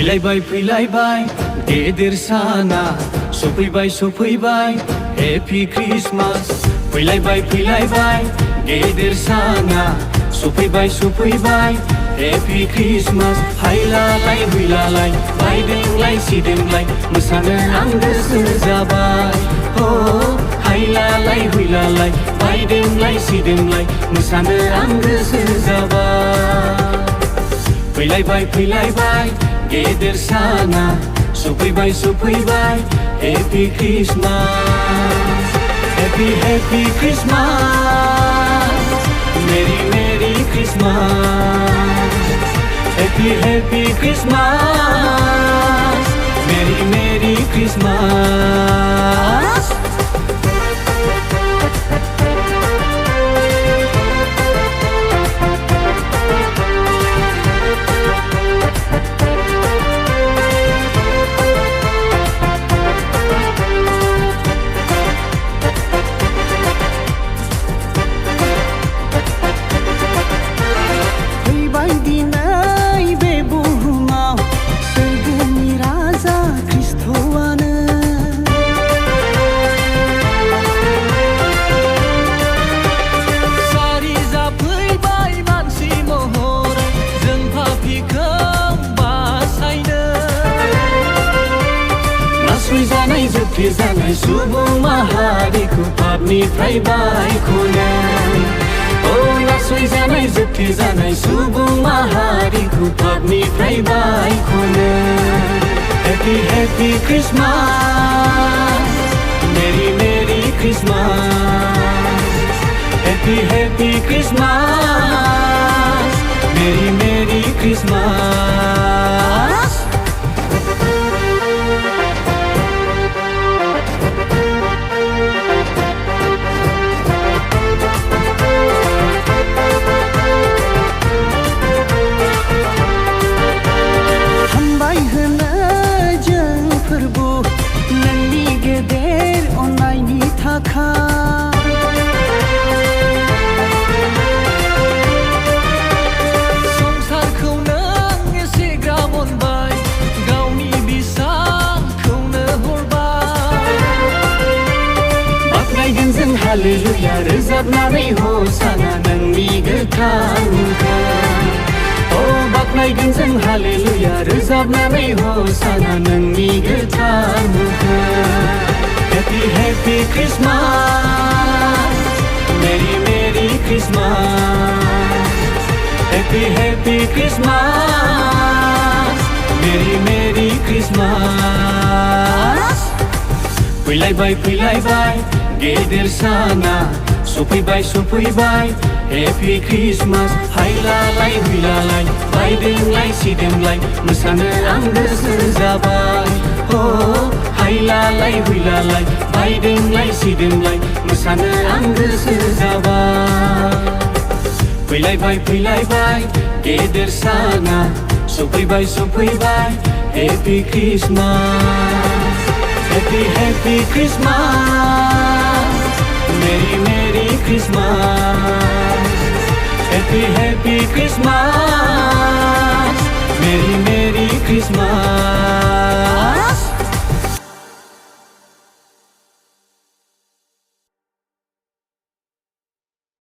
Pwilaibai Pwilaibai Geder sana Sofaibai Happy Christmas Pwilaibai Pwilaibai Geder sana Sofaibai Happy Christmas Hailalai huilalai Baidemlai sidemlai Mesana ang goso jabai Oh Hailalai huilalai Baidemlai sidemlai Mesana ang goso jabai Pwilaibai Pwilaibai Geder sana Sofaibai Happy Christmas Happy Christmas Merry Christmas Happy Christmas Merry Christmas Janai subung mahariku Pabniफ्राय बायख'नाय Oh nasoi janai जोबथे janai subung mahariku Pabniफ्राय बायख'नाय Happy Christmas Merry Christmas Happy Christmas Merry Christmas संसारखौ नों एसे गाबोनबाय गावनि बिसाखौनो हरबाय बाख्नायगोन जों hallelujah रोजाबनानै हसाना नोंनि गोथार मुंखौ बाख्नायगोन जों हालेलुया रोजाबनानै हसाना नोंनि गोथार मुंखौ Happy Christmas Merry Christmas Happy Christmas Merry Christmas Pwilaibai Pwilaibai Geder sana Sofaibai Happy Christmas Hailalai huilalai Baidemlai sidemlai Mesana ang goso jabai Oh Hailalai huilalai Baidemlai sidemlai Mesana ang goso jabai Pwilaibai Pwilaibai Geder sana Sofaibai Happy Christmas Happy Christmas Merry Christmas Happy Christmas Merry Christmas